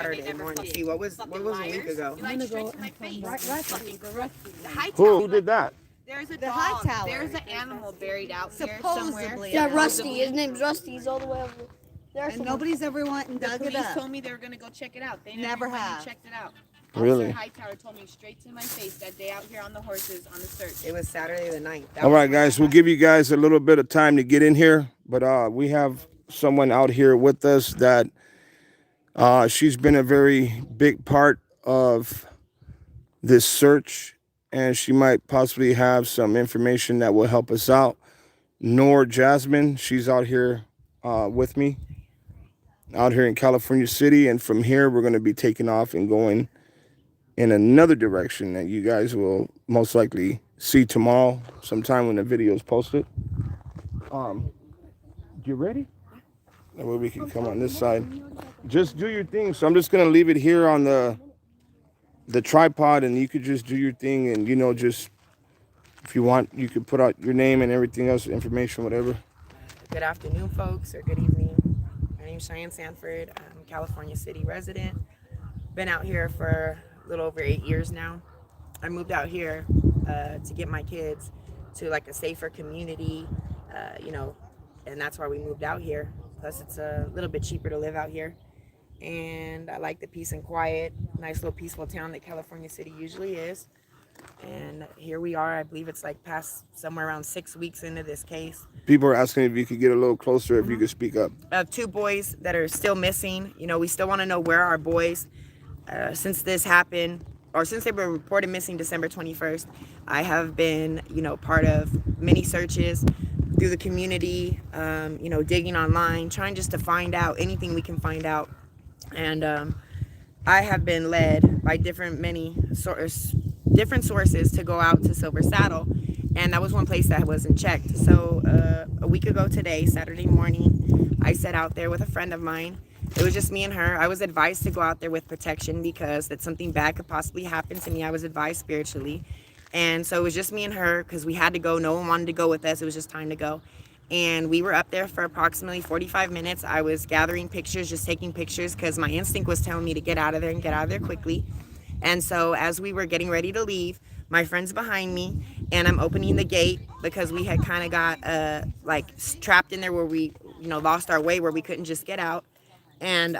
Saturday morning. See, what was a week ago? I'm gonna go and find Who did that? There's a The dog. Hightower. There's an animal buried out here Supposedly. somewhere. Yeah, Rusty. His name's Rusty. He's all the way over there. And nobody's ever went and The dug it police up. told me they were gonna go check it out. They Never went and have. checked it out. Really? Officer Hightower told me straight to my face that day out here on the horses on the search. It was Saturday the 9th. All right, guys, we'll give you guys a little bit of time to get in here, but we have someone out here with us that she's been a very big part of this search, and she might possibly have some information that will help us out. Nor Jasmine, she's out here with me, out here in California City, and from here we're going to be taking off and going in another direction that you guys will most likely see tomorrow sometime when the video is posted. You ready? That way we can come on this side. Just do your thing. So I'm just gonna leave it here on the tripod, and you could just do your thing, and just if you want, you could put out your name and everything else, information, whatever. Good afternoon, folks, or good evening. My name's Cheyenne Sanford. I'm a California City resident. Been out here for a little over 8 years now. I moved out here to get my kids to like a safer community, and that's why we moved out here. Plus, it's a little bit cheaper to live out here. And I like the peace and quiet, nice little peaceful town that California City usually is. And here we are. I believe it's like past somewhere around 6 weeks into this case. People are asking if you could get a little closer, if you could speak up. 2 boys that are still missing. We still want to know where our boys, since this happened, or since they were reported missing December 21st, I have been, part of many searches through the community, digging online, trying just to find out anything we can find out. And I have been led by different sources to go out to Silver Saddle, and that was one place that wasn't checked. So a week ago today, Saturday morning, I set out there with a friend of mine. It was just me and her. I was advised to go out there with protection because that something bad could possibly happen to me. I was advised spiritually. And so it was just me and her because we had to go. No one wanted to go with us. It was just time to go. And we were up there for approximately 45 minutes. I was gathering pictures, just taking pictures because my instinct was telling me to get out of there and get out of there quickly. And so as we were getting ready to leave, my friend's behind me, and I'm opening the gate because we had kind of got trapped in there where we, lost our way, where we couldn't just get out. And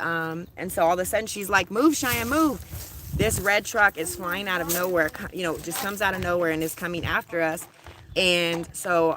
so all of a sudden she's like, "Move, Cheyenne, move." This red truck is flying out of nowhere, just comes out of nowhere and is coming after us. And so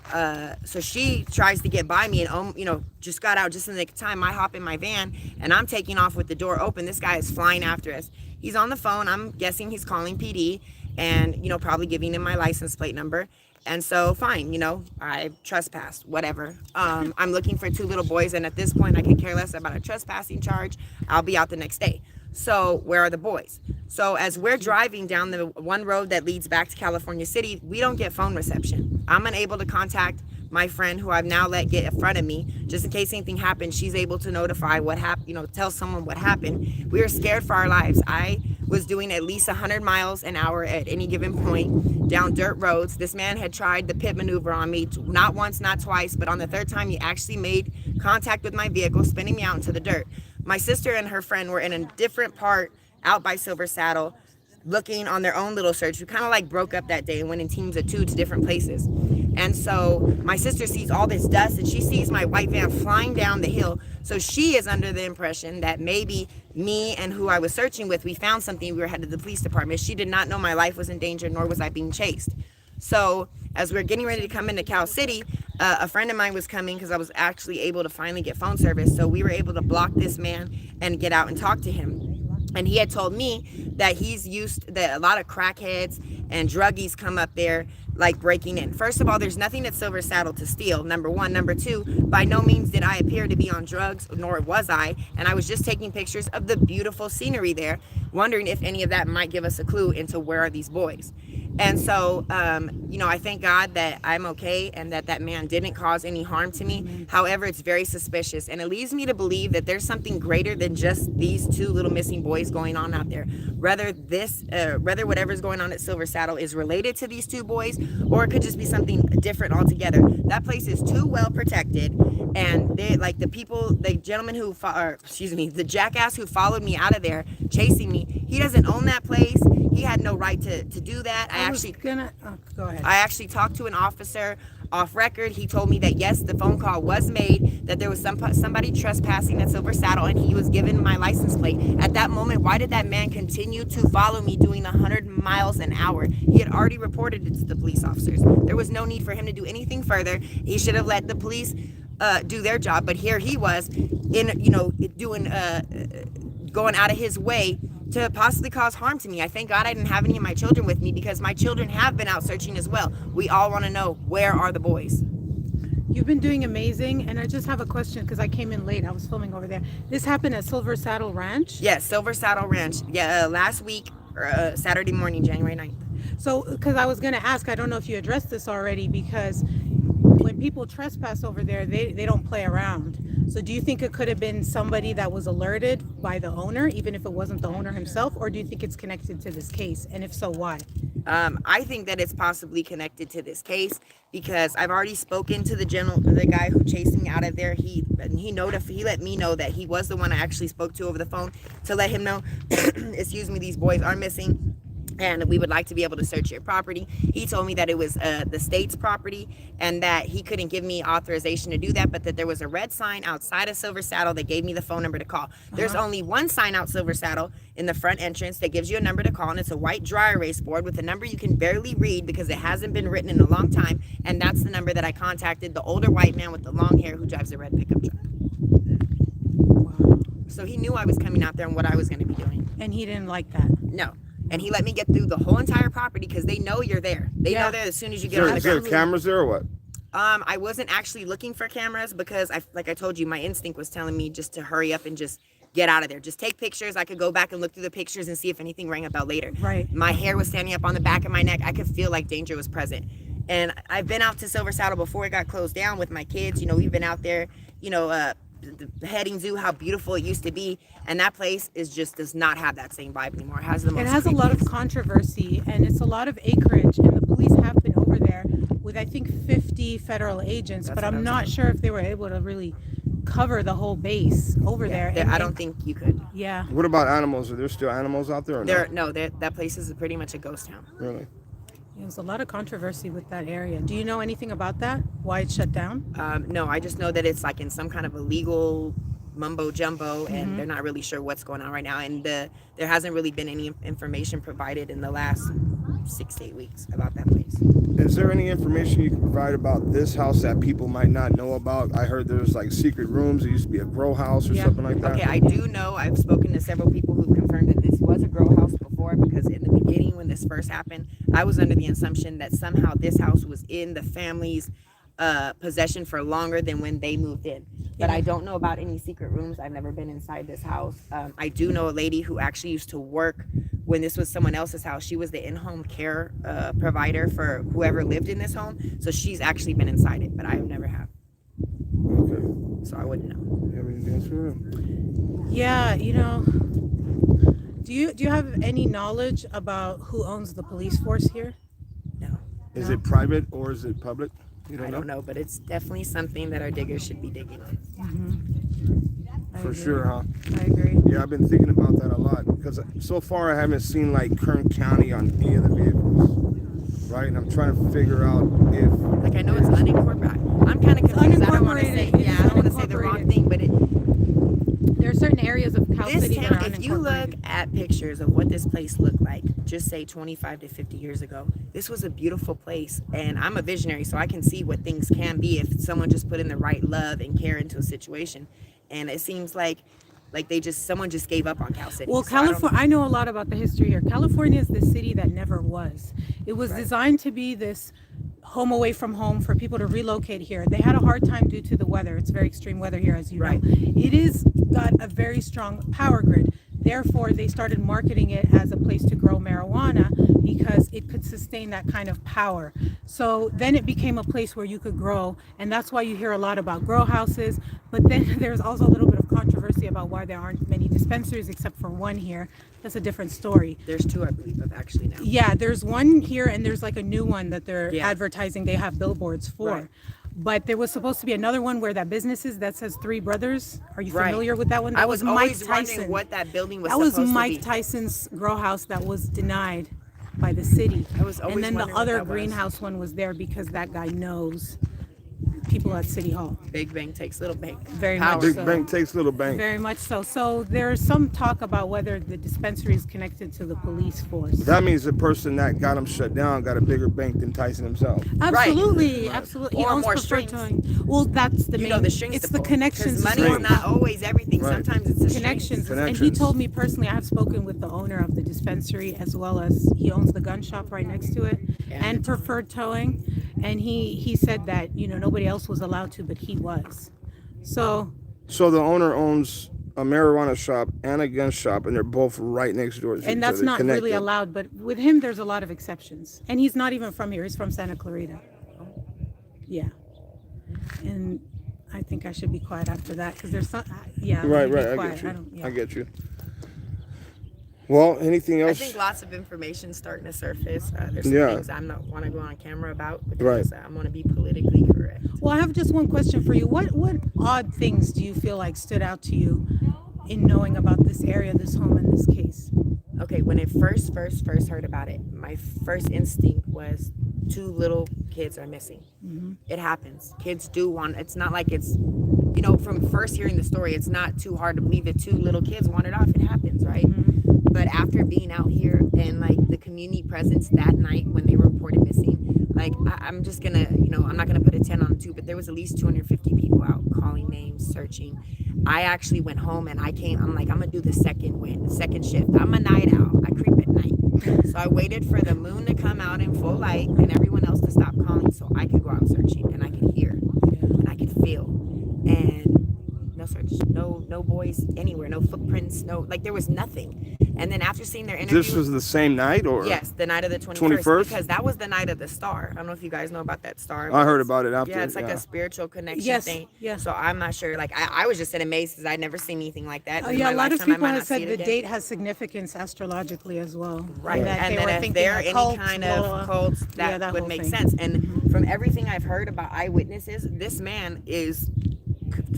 she tries to get by me and, just got out just in the nick of time. I hop in my van and I'm taking off with the door open. This guy is flying after us. He's on the phone. I'm guessing he's calling PD and, probably giving him my license plate number. And so fine, I trespassed, whatever. I'm looking for 2 little boys. And at this point I could care less about a trespassing charge. I'll be out the next day. So where are the boys? So as we're driving down the one road that leads back to California City, we don't get phone reception. I'm unable to contact my friend, who I've now let get in front of me, just in case anything happens. She's able to notify what happened, tell someone what happened. We were scared for our lives. I was doing at least 100 miles an hour at any given point down dirt roads. This man had tried the pit maneuver on me, not once, not twice, but on the 3rd time he actually made contact with my vehicle, spinning me out into the dirt. My sister and her friend were in a different part out by Silver Saddle, looking on their own little search. We kind of broke up that day and went in teams of 2 to different places. And so my sister sees all this dust and she sees my white van flying down the hill. So she is under the impression that maybe me and who I was searching with, we found something. We were headed to the police department. She did not know my life was in danger, nor was I being chased. So as we were getting ready to come into Cal City, a friend of mine was coming because I was actually able to finally get phone service. So we were able to block this man and get out and talk to him. And he had told me that he's that a lot of crackheads and druggies come up there breaking in. First of all, there's nothing at Silver Saddle to steal, number 1. Number 2, by no means did I appear to be on drugs, nor was I. And I was just taking pictures of the beautiful scenery there, wondering if any of that might give us a clue into where are these boys. And so, I thank God that I'm okay and that man didn't cause any harm to me. However, it's very suspicious, and it leads me to believe that there's something greater than just these 2 little missing boys going on out there. Whether whatever's going on at Silver Saddle is related to these 2 boys, or it could just be something different altogether. That place is too well protected, And they, like the gentleman who, the jackass who followed me out of there, chasing me, he doesn't own that place. He had no right to do that. Go ahead. I actually talked to an officer off record. He told me that yes, the phone call was made, that there was somebody trespassing at Silver Saddle, and he was given my license plate. At that moment, why did that man continue to follow me doing 100 miles an hour? He had already reported it to the police officers. There was no need for him to do anything further. He should have let the police do their job. But here he was, going out of his way to possibly cause harm to me. I thank God I didn't have any of my children with me, because my children have been out searching as well. We all want to know, where are the boys? You've been doing amazing, and I just have a question because I came in late. I was filming over there. This happened at Silver Saddle Ranch? Yes, Silver Saddle Ranch. Yeah, last week, Saturday morning, January 9th. So, because I was going to ask, I don't know if you addressed this already, because when people trespass over there, they don't play around. So do you think it could have been somebody that was alerted by the owner, even if it wasn't the owner himself, or do you think it's connected to this case? And if so, why? I think that it's possibly connected to this case, because I've already spoken to the guy who chased me out of there. He let me know that he was the one I actually spoke to over the phone to let him know, excuse me, these boys are missing, and we would like to be able to search your property. He told me that it was the state's property, and that he couldn't give me authorization to do that, but that there was a red sign outside of Silver Saddle that gave me the phone number to call. There's only one sign out Silver Saddle in the front entrance that gives you a number to call, and it's a white dry erase board with a number you can barely read because it hasn't been written in a long time, and that's the number that I contacted the older white man with the long hair who drives a red pickup truck. Wow. So he knew I was coming out there and what I was going to be doing. And he didn't like that? No. And he let me get through the whole entire property because they know you're there. They know that as soon as you get on the Is there ground. cameras there or what? I wasn't actually looking for cameras because, like I told you, my instinct was telling me just to hurry up and just get out of there. Just take pictures. I could go back and look through the pictures and see if anything rang a bell later. Right. My hair was standing up on the back of my neck. I could feel like danger was present. And I've been out to Silver Saddle before it got closed down with my kids. We've been out there, the Heading Zoo, how beautiful it used to be, and that place does not have that same vibe anymore. It has a lot of controversy, and it's a lot of acreage, and the police have been over there with I think 50 federal agents, but I'm not sure if they were able to really cover the whole base over there. I don't think you could. Yeah. What about animals? Are there still animals out there? Or That place is pretty much a ghost town. Really? There's a lot of controversy with that area. Do you know anything about that? Why it's shut down? No, I just know that it's like in some kind of illegal mumbo jumbo, and they're not really sure what's going on right now. And there hasn't really been any information provided in the last 6 to 8 weeks about that place. Is there any information you can provide about this house that people might not know about? I heard there's like secret rooms. It used to be a grow house or something like that. Okay, I do know. I've spoken to several people who confirmed that this was a grow house before, because in the beginning when this first happened, I was under the assumption that somehow this house was in the family's possession for longer than when they moved in. But I don't know about any secret rooms. I've never been inside this house. I do know a lady who actually used to work when this was someone else's house. She was the in-home care provider for whoever lived in this home. So she's actually been inside it, but I never have. Okay. So I wouldn't know. You have anything else for them? Yeah, do you have any knowledge about who owns the police force here? No. Is it private or is it public? You I don't know, but it's definitely something that our diggers should be digging on. For sure, huh? I agree. Yeah, I've been thinking about that a lot because so far I haven't seen like Kern County on any of the vehicles, right? And I'm trying to figure out if Like, I know it's unincorporated. I'm kind of confused. I don't want to say, unincorporated. I don't want to say the wrong thing, but There are certain areas of Cal this City that town, are if you look unincorporated. at pictures of what this place looked like, just say 25 to 50 years ago, this was a beautiful place. And I'm a visionary, so I can see what things can be if someone just put in the right love and care into a situation. And it seems like someone just gave up on Cal City. Well, So California, I know a lot about the history here. California is the city that never was. It was designed to be this home away from home for people to relocate here. They had a hard time due to the weather. It's very extreme weather here, as you know. It is got a very strong power grid. Therefore, they started marketing it as a place to grow marijuana because it could sustain that kind of power. So then it became a place where you could grow, and that's why you hear a lot about grow houses. But then there's also a little bit of controversy about why there aren't many dispensaries except for one here. That's a different story. There's two, I believe, of actually now. Yeah, there's one here, and there's like a new one that they're advertising. They have billboards for. But there was supposed to be another one where that business is that says Three Brothers. Are you Right. familiar with that one? That I was Mike always Tyson. wondering what that building was That was supposed Mike to be. Tyson's grow house that was denied by the city. I was always and then the wondering what other that was. greenhouse one was there because that guy knows people at City Hall. Big Bang takes Little Bang. Very Power. much Big so. bank takes little bank. Very much so. So there's some talk about whether the dispensary is connected to the police force. That means the person that got him shut down got a bigger bank than Tyson himself. Absolutely, absolutely. He Or owns more preferred strings. towing. Well, that's the You main. know the strings it's to the pull. connections. 'Cause is money what- is not always everything. Right. Sometimes it's the connections. And he Connections. told me personally, I have spoken with the owner of the dispensary as well as he owns the gun shop right next to it and preferred towing. And he said that, you know, nobody else was allowed to, but he was. So So the owner owns a marijuana shop and a gun shop, and they're both right next door to each and that's other, not really connected. allowed, but with him there's a lot of exceptions. And he's not even from here, he's from Santa Clarita. Yeah. And I think I should be quiet after that because there's some yeah, I'm Right, gonna be right. I quiet. get you. don't- yeah. I get you. Well, anything I else? think lots of information starting to surface. There's some Yeah. things I'm not want to go on camera about because Right. I want to be politically correct. Well, I have just one question for you. What odd things do you feel like stood out to you in knowing about this area, this home, and this case? Okay, when I first heard about it, my first instinct was 2 little kids are missing. It happens. Kids do want. It's not like it's, you know, from first hearing the story, it's not too hard to believe that 2 little kids wandered off. It happens, right? But after being out here and like the community presence that night when they were reported missing, like I'm just gonna, you know, I'm not gonna put a 10 on 2, but there was at least 250 people out calling names, searching. I actually went home and I'm like, I'm gonna do the second shift. I'm a night owl. I creep at night. So I waited for the moon to come out in full light and everyone else to stop calling so I could go out searching and I could hear and I could feel. And no search, no boys anywhere, no footprints, no, like there was nothing. And then after seeing their interview, This was the same night, or? yes, the night of the 21st, 21st? because that was the night of the star. I don't know if you guys know about that star. I heard about it after. Yeah, it's like a spiritual connection Yes, thing. yeah. So I'm not sure. Like I was just in amaze because I'd never seen anything like that. in Yeah, my a lot of lifetime. I people might have not see said it the again. date has significance astrologically as well. Right, And that and they then were if thinking there are a any cult, kind blah, of blah. cults, Yeah, that that would whole make thing. sense. And from everything I've heard about eyewitnesses, this man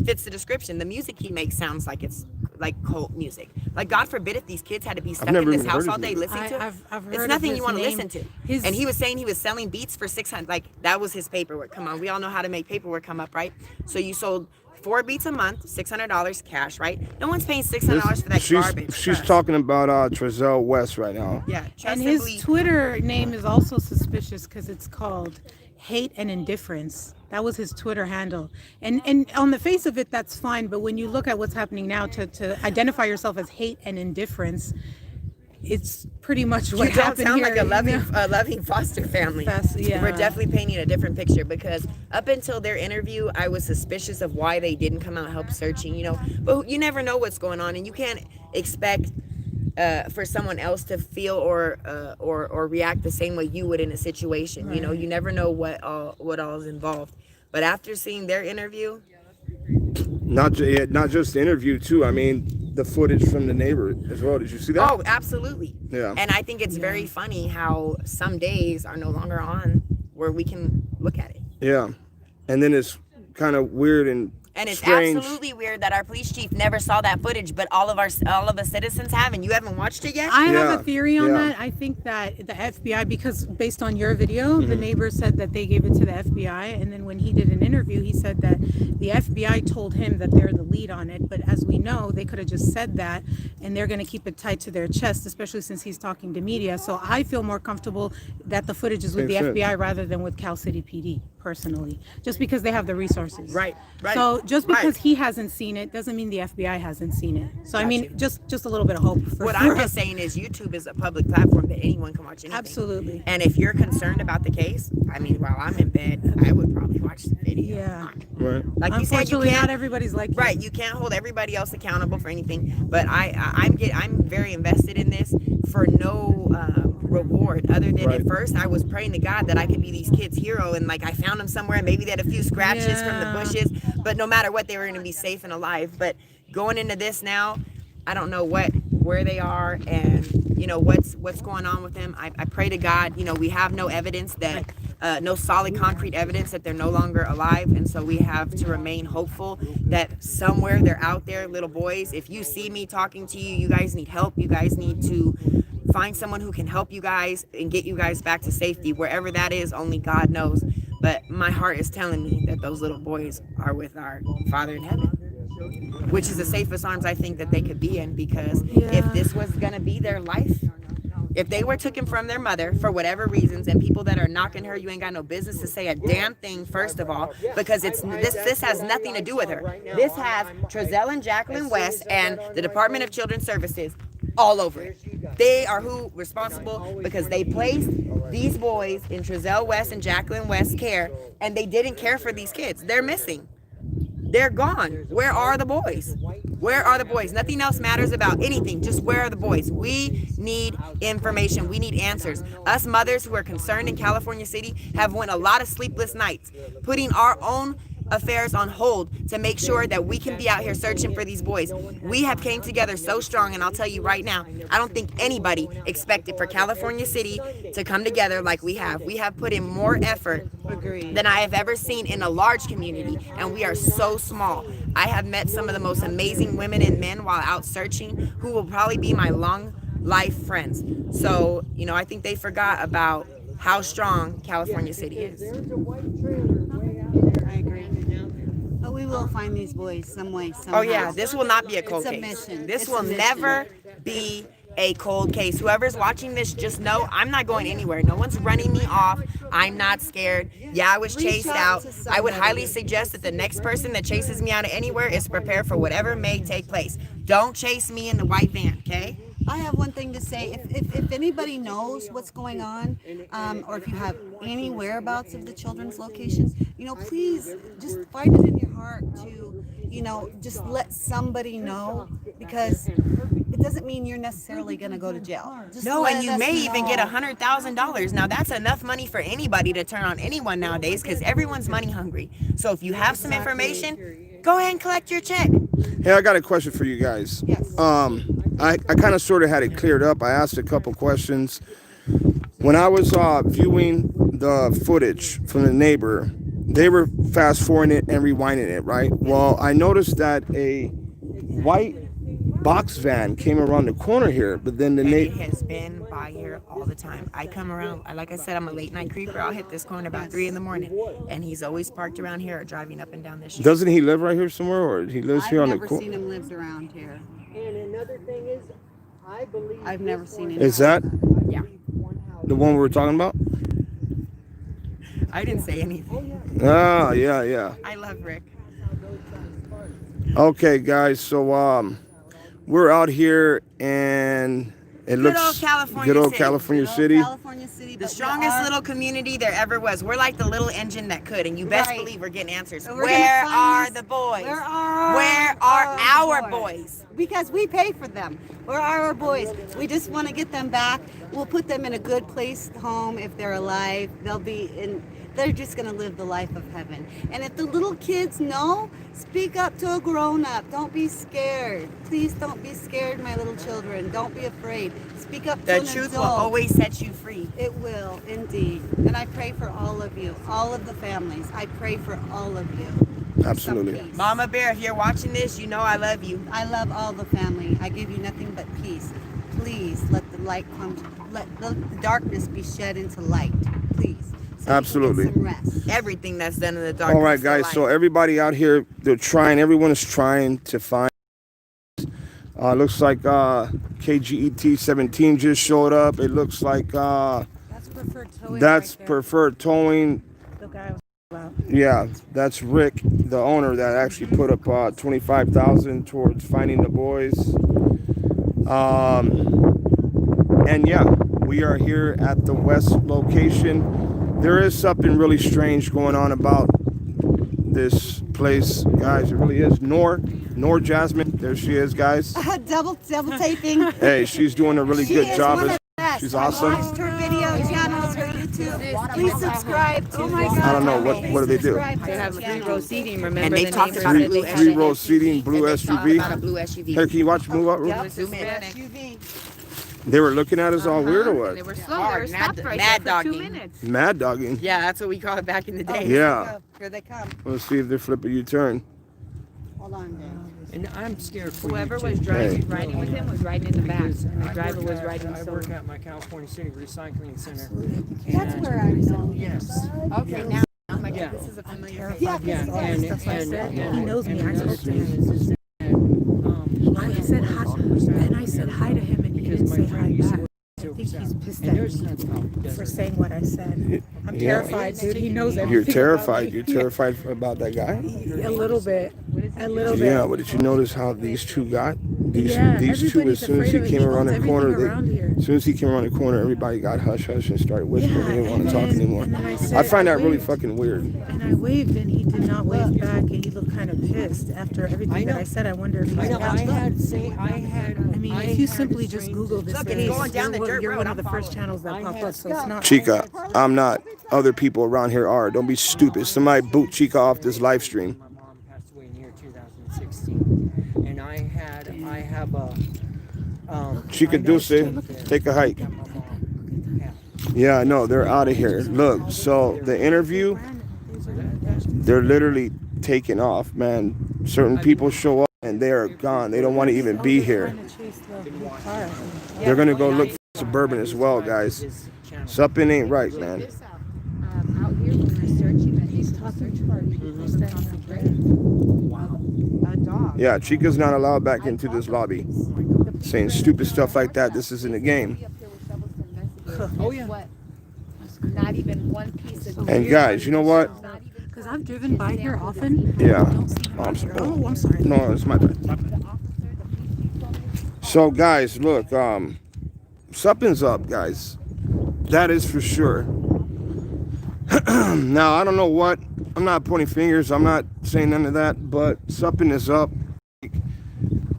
fits the description. The music he makes sounds like it's like cult music. Like God forbid if these kids had to be stuck in never this even house heard all of day his listening to it. I've heard It's of nothing his you want to name. listen to. His- And he was saying he was selling beats for 600. Like that was his paperwork. Come on, we all know how to make paperwork come up, right? So you sold 4 beats a month, $600 cash, right? No one's paying $600 for that garbage. She's Trust. talking about Trezell West right now. Yeah, trust And and his believe. Twitter name is also suspicious because it's called Hate and Indifference. That was his Twitter handle. And on the face of it, that's fine. But when you look at what's happening now, to identify yourself as hate and indifference, it's pretty much what You don't happened sound here. like a you know? loving foster family. Yeah. We're definitely painting a different picture because up until their interview, I was suspicious of why they didn't come out and help searching, you know. But you never know what's going on, and you can't expect for someone else to feel or react the same way you would in a situation. You know, you never know what all is involved. But after seeing their interview, Not just the interview too. I mean, the footage from the neighbor as well. Did you see that? oh, absolutely. Yeah. And I think it's very funny how some days are no longer on where we can look at it. Yeah. And then it's kind of weird and And it's strange. absolutely weird that our police chief never saw that footage, but all of the citizens have, and you haven't watched it yet. I have Yeah, a theory on yeah. that. I think that the FBI, because based on your video, the neighbor said that they gave it to the FBI, and then when he did an interview, he said that the FBI told him that they're the lead on it. But as we know, they could have just said that, and they're going to keep it tight to their chest, especially since he's talking to media. So I feel more comfortable that the footage is with Makes the sense. FBI rather than with Cal City PD, personally, just because they have the resources. Right. So just because right. he hasn't seen it doesn't mean the FBI hasn't seen it. So I Got mean, you. just a little bit of hope. What I'm just saying is YouTube is a public platform that anyone can watch anything. Absolutely. And if you're concerned about the case, I mean, while I'm in bed, I would probably watch the video. Yeah. Right. Like you said, you Unfortunately, not can't. everybody's like you. Right, you can't hold everybody else accountable for anything. But I'm very invested in this for no reward other than Right. at first I was praying to God that I could be these kids' hero and like I found them somewhere and maybe they had a few scratches from the Yeah. bushes, but no matter what, they were going to be safe and alive. But going into this now, I don't know where they are, and you know what's going on with them. I pray to God, you know, we have no evidence that no solid concrete evidence that they're no longer alive, and so we have to remain hopeful that somewhere they're out there. Little boys, if you see me talking to you, you guys need help. You guys need to find someone who can help you guys and get you guys back to safety. Wherever that is, only God knows. But my heart is telling me that those little boys are with our Father in heaven, which is the safest arms I think that they could be in, because if this was gonna be their life, if they were taken from their mother for whatever reasons, and people that are knocking her, you ain't got no business to say a damn thing, first of all, because it's this has nothing to do with her. This has Trezell and Jacqueline West and the Department of Children's Services all over it. They are who responsible, because they placed these boys in Trezell West and Jacqueline West care, and they didn't care for these kids. They're missing. They're gone. Where are the boys? Where are the boys? Nothing else matters about anything. Just where are the boys? We need information. We need answers. Us mothers who are concerned in California City have went a lot of sleepless nights, putting our own affairs on hold to make sure that we can be out here searching for these boys. We have came together so strong, and I'll tell you right now, I don't think anybody expected for California City to come together like we have. We have put in more effort than I have ever seen in a large community, and we are so small. I have met some of the most amazing women and men while out searching, who will probably be my long life friends. So, you know, I think they forgot about how strong California City is. I agree. But we will find these boys some way, somehow. Oh yeah, this will not be a cold It's a case. mission. This It's will a mission. never be a cold case. Whoever's watching this, just know I'm not going anywhere. No one's running me off. I'm not scared. Yeah, I was chased out. I would highly suggest that the next person that chases me out of anywhere is prepared for whatever may take place. Don't chase me in the white van, okay? I have one thing to say. If anybody knows what's going on, or if you have any whereabouts of the children's locations, you know, please just find it in your heart to, you know, just let somebody know, because it doesn't mean you're necessarily going to go to jail. Just No, let and you us may even get know. $100,000. Now that's enough money for anybody to turn on anyone nowadays, because everyone's money hungry. So if you have some information, go ahead and collect your check. Hey, I got a question for you guys. Yes. I kind of sort of had it cleared up. I asked a couple questions. When I was viewing the footage from the neighbor, they were fast forwarding it and rewinding it, right? Well, I noticed that a white box van came around the corner here, but then the And it neighbor... has been by here all the time. I come around, like I said, I'm a late night creeper. I'll hit this corner about 3 in the morning, and he's always parked around here or driving up and down this street. Doesn't he live right here somewhere, or he lives here on the I've never corner? seen him lives around here. And another thing is, I believe I've never seen him. Is that Yeah, the one we were talking about? I didn't say anything. Ah, yeah. I love Rick. Okay, guys, so we're out here, and it Good looks old California good old City. California Good old City. California City. The but we strongest are- little community there ever was. We're like the little engine that could, and you best Right. believe we're getting answers. So we're Where gonna are find the these- boys? Where are our boys? Because we pay for them. Where are our boys? We just want to get them back. We'll put them in a good place, home. If they're alive, they'll be in. They're just gonna live the life of heaven. And if the little kids know, speak up to a grown-up. Don't be scared. Please don't be scared, my little children. Don't be afraid. Speak up to The an truth will adult. always set you free. It will, indeed. And I pray for all of you, all of the families. I pray for all of you. Some Absolutely. peace. Mama Bear, if you're watching this, you know I love you. I love all the family. I give you nothing but peace. Please let the light come. Let the darkness be shed into light. Please. So Absolutely. We can get some rest. Everything that's done in the dark. All right, guys. So everybody out here, they're trying. Everyone is trying to find. Looks like KGET 17 just showed up. It looks like That's preferred towing. that's right there. preferred towing. The guy was about. Yeah, that's Rick, the owner, that actually put up $25,000 towards finding the boys. And yeah, we are here at the West location. There is something really strange going on about this place, guys. It really is. Nor Jasmine, there she is, guys. double taping. Hey, she's doing a really She good is job. one of the best. She's I awesome. watched her video channels, her YouTube YouTube. Please subscribe to. Oh my God. I don't know what do they do. They have free row seating, remember? And the they talked neighbors about a blue Three row SUV. seating, blue And they talked about a SUV. blue SUV. Hey, can you watch move up? Yep. Zoom in. SUV. They were looking at us all weird or And what? they were slow. They were stopped right mad there for 2 dogging. minutes. Mad dogging. Yeah, that's what we called it back in the day. Yeah. Here they come. Let's see if they flip a U-turn. Hold on, Dan. And I'm scared for Whoever you was too. driving, riding with him was riding in the back, and the driver was riding I so. work at my California City Recycling Center. That's where I know. Yes. Okay, now I'm like, Yeah. this is a familiar face. Yeah, Yeah, He knows me. I spoke to him. um, I said hi, and I said hi to him, and he because didn't my say hi friend used to back. work I Silver think he's South. pissed And at there's me nothing about for desert. saying what I said. I'm Yeah. terrified, dude. He knows everything. You're about terrified. me. You're terrified about that guy? A little bit. A little bit. Yeah, but did you notice how these two got? These Yeah, these two, as everybody's soon as he afraid of it. came He around owns the corner, everything around here. as soon as he came around the corner, everybody got hush hush and started whispering. Yeah, They didn't want to and talk then- anymore. and then I I said- find that I really waved. fucking weird. And I waved, and he did not wave back, and he looked kind of pissed after everything that know. I said. I wonder if he's I know. I mean, if you simply just Google Google this Look, case, it's going down the dirt you're road. one I'm of the first following. channels that pop up, so it's not. Chica, I'm not. Other people around here are. Don't be stupid. Somebody boot Chica off this live stream. My mom passed away in the year 2016, and I have a Chica Dulce, take a hike. got my mom. Yeah, I know. They're out of here. Look, so the interview, they're literally taking off, man. Certain people show up and they are gone. They don't want to even be here. They're going to go look for Suburban as well, guys. Something ain't right, man. Out here, when we're searching, at least A dog. Yeah, Chica's not allowed back into this lobby. Saying stupid stuff like that. This isn't a game. Oh yeah. What? Not even one piece of. And guys, you know what? Because I've driven by here often. Yeah. Don't see him out here. Oh, I'm sorry. No, it's my bad. So guys, look, something's up, guys. That is for sure. Now, I don't know what. I'm not pointing fingers. I'm not saying none of that, but something is up.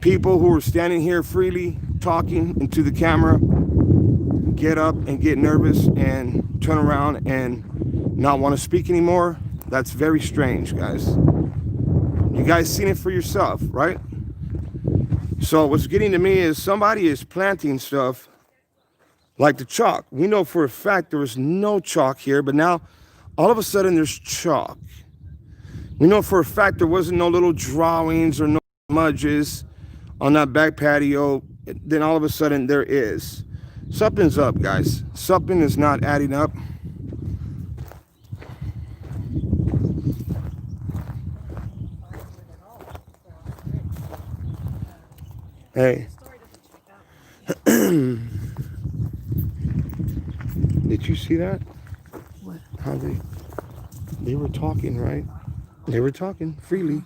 People who are standing here freely talking into the camera get up and get nervous and turn around and not want to speak anymore. That's very strange, guys. You guys seen it for yourself, right? So what's getting to me is somebody is planting stuff like the chalk. We know for a fact there was no chalk here, but now all of a sudden there's chalk. We know for a fact there wasn't no little drawings or no smudges on that back patio. Then all of a sudden there is. Something's up, guys. Something is not adding up. Hey. Did you see that? What? How they were talking, right? They were talking freely.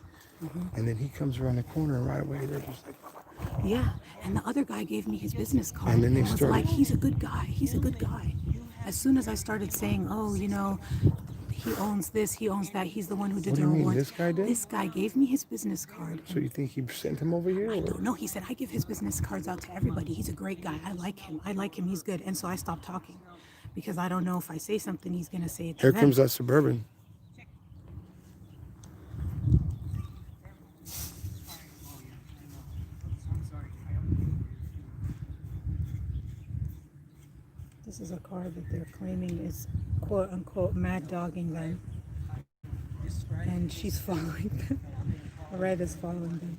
And then he comes around the corner and right away they're just like, Yeah, and the other guy gave me his business card And then they was started- like, he's a good guy. He's a good guy. As soon as I started saying, oh, you know, he owns this, he owns that, he's the one who did What do the you mean, reward. this guy did? This guy gave me his business card. so you think he sent him over here? I Or? don't know. He said, I give his business cards out to everybody. He's a great guy. I like him. He's good. And so I stopped talking because I don't know if I say something, he's going to say it to Here them. comes that Suburban. This is a car that they're claiming is quote unquote mad dogging them. And she's following them. Red is following them.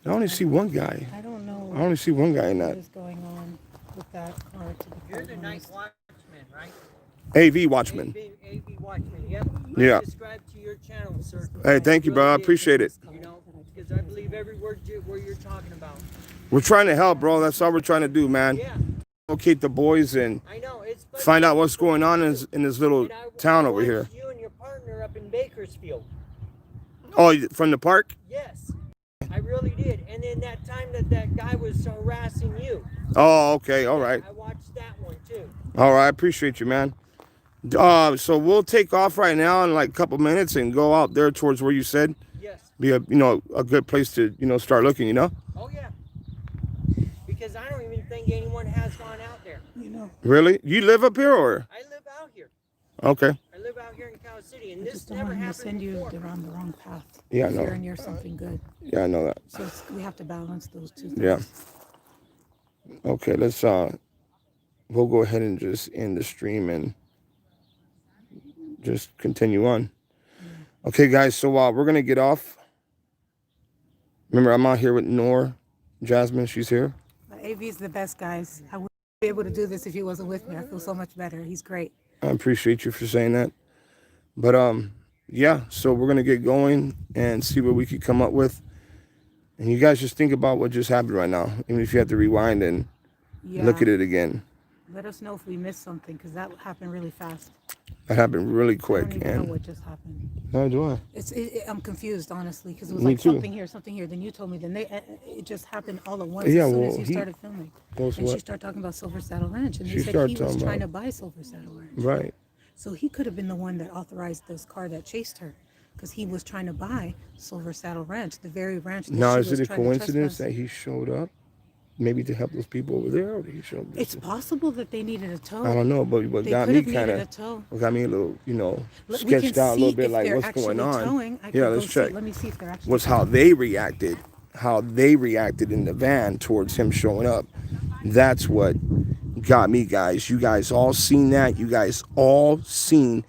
I only see one guy. I don't know I only see one guy in what that. is going on with that car to the You're the front night most. watchman, right? AV Watchmen. AV Watchman. Yep. Yeah. I subscribe to your channel, sir. Hey, thank you, bro. I Really did. appreciate it. You know, because I believe every word where you're talking about. We're trying to help, bro. That's all we're trying to do, man. Yeah, Locate the boys and I know. It's find out what's going on in this little And town I over here. watched you and your partner up in Bakersfield. Oh, from the park? Yes, I really did. And then that time that guy was harassing you, Oh, okay. All right. I watched that one too. All right. I appreciate you, man. So we'll take off right now in like a couple minutes and go out there towards where you said Yes. be a good place to start looking. Oh yeah. Because I don't even think anyone has gone out there. You know, Really? You live up here or? I live out Okay. I live out here in Cal City, and I this just don't never want him to happened send you before. around the wrong path. Yeah, I If know. you're near something good. Yeah, I know that. So we have to balance those two things. Yeah. Okay, let's we'll go ahead and just end the stream and just continue on. Okay, guys, so we're gonna get off. Remember, I'm out here with Nor Jasmine. She's here. AV's the best, guys. I wouldn't be able to do this if he wasn't with me. I feel so much better. He's great. I appreciate you for saying that. But yeah, so we're gonna get going and see what we could come up with. And you guys just think about what just happened right now, even if you have to rewind and look at it again. Let us know if we missed something, because that happened really fast. That happened really I quick. don't even know And what just happened. how do I? I'm confused, honestly, because it was Me like too. something here. Then you told me. Then it just happened all at once Yeah, as soon well, as you he- started filming. What's And she what? started talking about Silver Saddle Ranch, and She they said started he was talking trying about- to buy Silver Saddle Ranch. Right. So he could have been the one that authorized this car that chased her, because he was trying to buy Silver Saddle Ranch, the very ranch that Now, she is was it a trying to coincidence trespass. that he showed up? Maybe to help those people over there, or did he show up? It's possible that they needed a tow. I don't know, but what They got could me have needed kind a of, tow. what got me a little, We can sketched out a see little bit, if like they're what's going actually on. towing. I Yeah, could go let's see- check. Let me see if they're actually Was how they reacted, in the van towards him showing up. That's what got me, guys. You guys all seen that. You guys all seen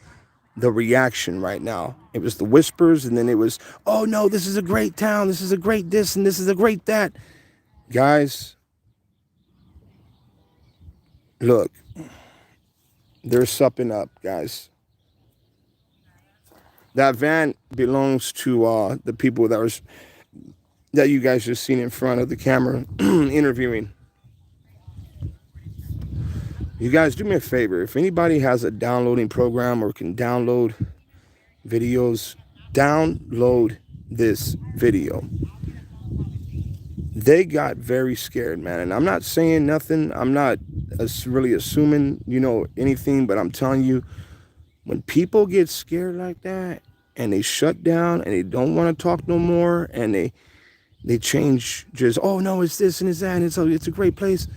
the reaction right now. It was the whispers, and then it was, oh no, this is a great town. This is a great this, and this is a great that. Guys, look, they're supping up, guys. That van belongs to the people that you guys just seen in front of the camera interviewing. You guys, do me a favor. If anybody has a downloading program or can download videos, download this video. They got very scared, man. And I'm not saying nothing. I'm not really assuming, anything, but I'm telling you, when people get scared like that and they shut down and they don't want to talk no more and they change just, oh no, it's this and it's that and it's a great place.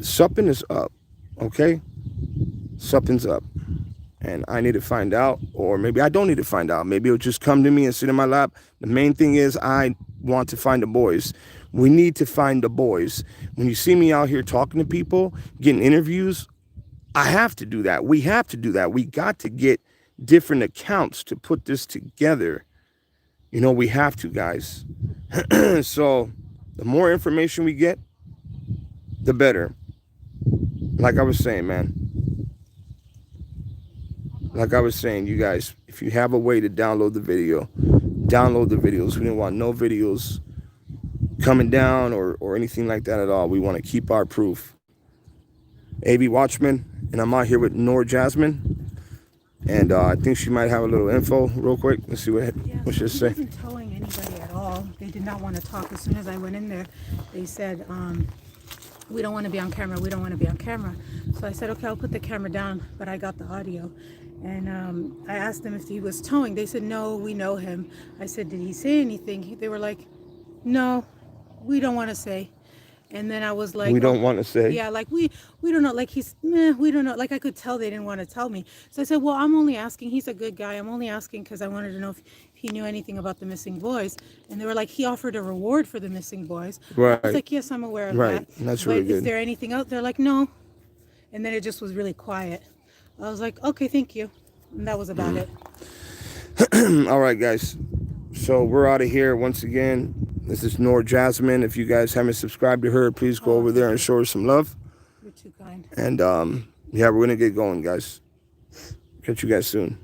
Something is up, okay? Something's up. And I need to find out, or maybe I don't need to find out. Maybe it'll just come to me and sit in my lap. The main thing is I want to find the boys. We need to find the boys. When you see me out here talking to people, getting interviews, I have to do that. We have to do that. We got to get different accounts to put this together. We have to, guys. So the more information we get, the better. Like I was saying, man. Like I was saying, you guys, if you have a way to download the video, download the videos. We didn't want no videos coming down or anything like that at all. We want to keep our proof. AV.WATCHMEN, and I'm out here with Nor Jasmine. And I think she might have a little info real quick. Let's see what she say. He wasn't towing anybody at all. They did not want to talk. As soon as I went in there, they said, we don't want to be on camera. We don't want to be on camera. So I said, okay, I'll put the camera down, but I got the audio. And I asked them if he was towing. They said, no, we know him. I said, did he say anything? They were like, no, we don't want to say. And then I was like, we don't want to say. Yeah, like we don't know. Like we don't know. Like I could tell they didn't want to tell me. So I said, well, I'm only asking. He's a good guy. I'm only asking because I wanted to know if he knew anything about the missing boys. And they were like, he offered a reward for the missing boys. Right. I was like, yes, I'm aware of Right. that. That's but really good. Is there anything else? They're like, no. And then it just was really quiet. I was like, okay, thank you. And that was about it. All right, guys. So we're out of here once again. This is Nor Jasmine. If you guys haven't subscribed to her, please go over there and show her some love. You're too kind. And yeah, we're gonna get going, guys. Catch you guys soon.